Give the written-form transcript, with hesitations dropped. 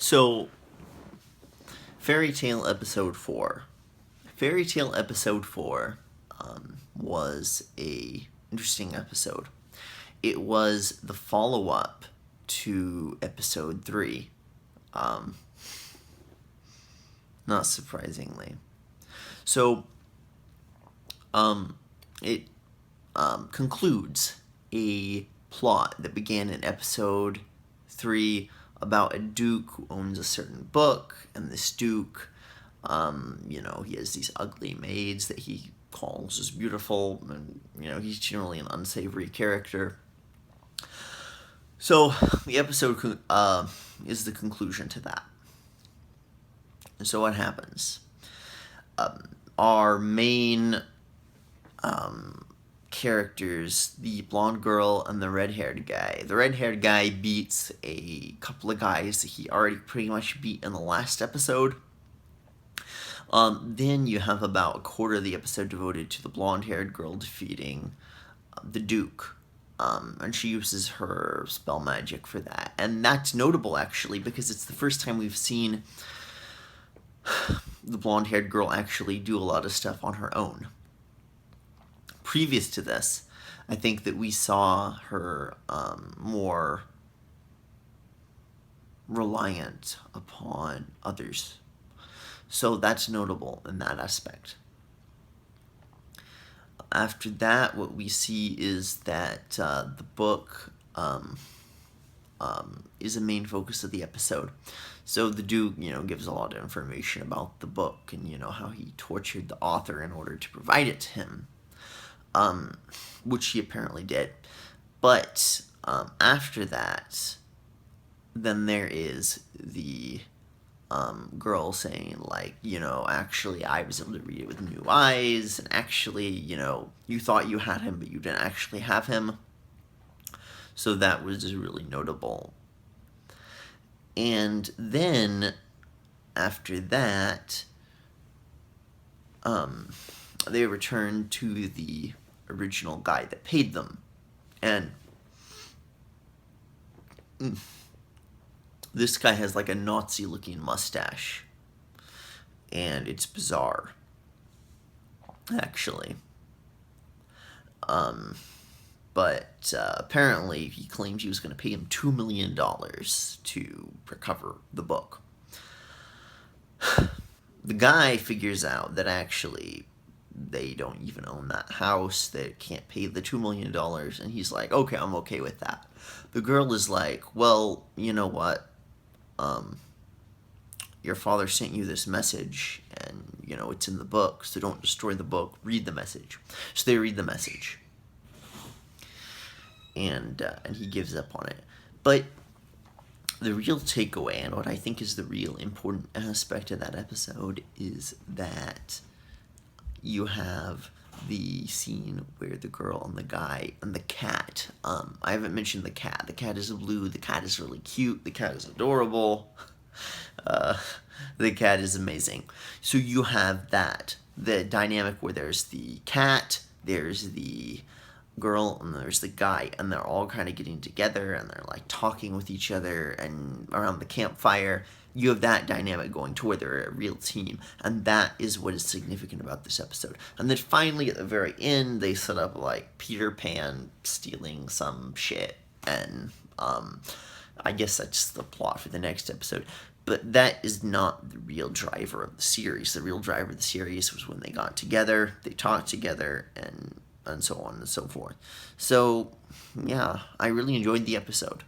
So, Fairy Tale Episode 4. Fairy Tale Episode 4 was a interesting episode. It was the follow-up to Episode 3, not surprisingly. So, it concludes a plot that began in Episode 3 about a duke who owns a certain book, and this duke, he has these ugly maids that he calls as beautiful, and, he's generally an unsavory character. So, the episode is the conclusion to that. And so what happens? Our main characters, the blonde girl and the red-haired guy. The red-haired guy beats a couple of guys that he already pretty much beat in the last episode. Then you have about a quarter of the episode devoted to the blonde-haired girl defeating the Duke. And she uses her spell magic for that. And that's notable, actually, because it's the first time we've seen the blonde-haired girl actually do a lot of stuff on her own. Previous to this, I think that we saw her more reliant upon others. So that's notable in that aspect. After that, what we see is that the book is a main focus of the episode. So the Duke, gives a lot of information about the book and, how he tortured the author in order to provide it to him. Which he apparently did. But after that, then there is the girl saying, actually, I was able to read it with new eyes, and actually, you thought you had him, but you didn't actually have him. So that was really notable. And then, after that, they return to the original guy that paid them. And this guy has a Nazi-looking mustache. And it's bizarre, actually. But apparently he claimed he was going to pay him $2 million to recover the book. The guy figures out that actually they don't even own that house, they can't pay the $2 million, and he's like, okay, I'm okay with that. The girl is like, well, you know what, your father sent you this message, and, it's in the book, so don't destroy the book, read the message. So they read the message. And he gives up on it. But the real takeaway, and what I think is the real important aspect of that episode, is that you have the scene where the girl and the guy and the cat, I haven't mentioned the cat. The cat is blue, the cat is really cute, the cat is adorable, the cat is amazing. So you have that, the dynamic where there's the cat, there's the girl, and there's the guy, and they're all kind of getting together, and they're talking with each other, and around the campfire, you have that dynamic going to where they're a real team, and that is what is significant about this episode. And then finally, at the very end, they set up Peter Pan stealing some shit, and I guess that's the plot for the next episode. But that is not the real driver of the series. The real driver of the series was when they got together, they talked together, and so on and so forth. So, yeah, I really enjoyed the episode.